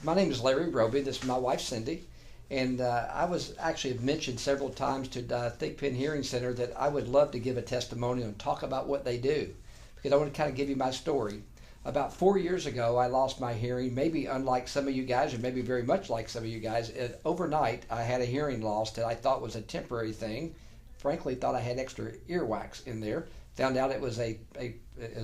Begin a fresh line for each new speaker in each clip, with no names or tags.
My name is Larry Roby. This is my wife Cindy, and I was actually mentioned several times to Thigpen Hearing Center that I would love to give a testimonial and talk about what they do, because I want to kind of give you my story. About 4 years ago, I lost my hearing. Maybe unlike some of you guys, or maybe very much like some of you guys, overnight I had a hearing loss that I thought was a temporary thing. Frankly, thought I had extra earwax in there. Found out it was a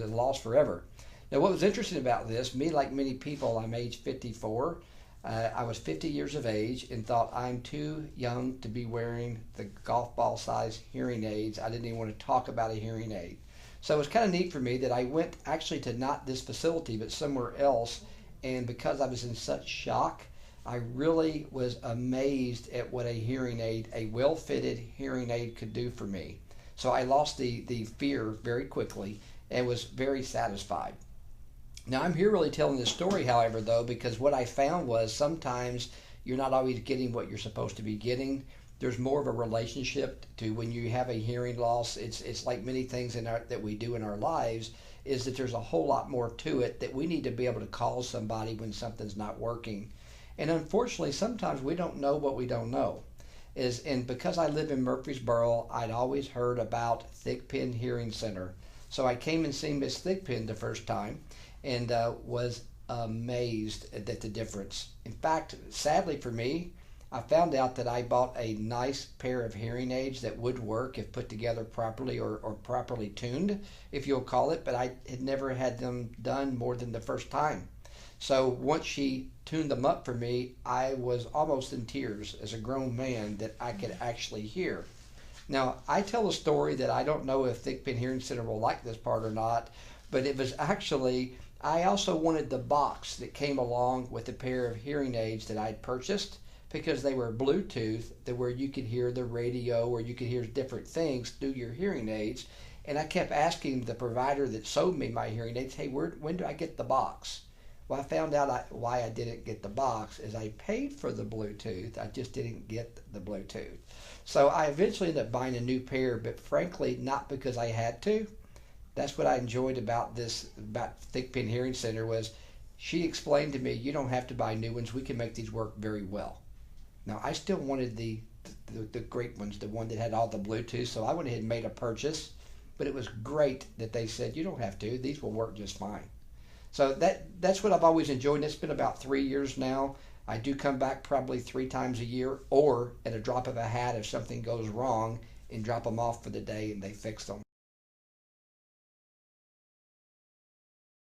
loss forever. Now, what was interesting about this, me like many people, I'm age 54. I was 50 years of age and thought I'm too young to be wearing the golf ball size hearing aids. I didn't even want to talk about a hearing aid. So it was kind of neat for me that I went actually to not this facility but somewhere else, and because I was in such shock, I really was amazed at what a hearing aid, a well-fitted hearing aid, could do for me. So I lost the fear very quickly and was very satisfied. Now, I'm here really telling this story, however, though, because what I found was sometimes you're not always getting what you're supposed to be getting. There's more of a relationship to when you have a hearing loss. It's like many things that we do in our lives, is that there's a whole lot more to it, that we need to be able to call somebody when something's not working. And unfortunately, sometimes we don't know what we don't know. And because I live in Murfreesboro, I'd always heard about Thigpen Hearing Center. So I came and seen Miss Thigpen the first time, and was amazed at the difference. In fact, sadly for me, I found out that I bought a nice pair of hearing aids that would work if put together properly, or properly tuned, if you'll call it, but I had never had them done more than the first time. So once she tuned them up for me, I was almost in tears as a grown man that I could actually hear. Now, I tell a story that I don't know if Thigpen Hearing Center will like this part or not, but it was actually, I also wanted the box that came along with a pair of hearing aids that I'd purchased, because they were Bluetooth, that where you could hear the radio, or you could hear different things through your hearing aids. And I kept asking the provider that sold me my hearing aids, hey, when do I get the box? Well, I found out why I didn't get the box is I paid for the Bluetooth. I just didn't get the Bluetooth. So I eventually ended up buying a new pair, but frankly, not because I had to. That's what I enjoyed about Thigpen Hearing Center, was she explained to me, you don't have to buy new ones. We can make these work very well. Now, I still wanted the great ones, the one that had all the Bluetooth, so I went ahead and made a purchase. But it was great that they said, you don't have to. These will work just fine. So that's what I've always enjoyed, and it's been about 3 years now. I do come back probably 3 times a year, or at a drop of a hat if something goes wrong, and drop them off for the day and they fix them.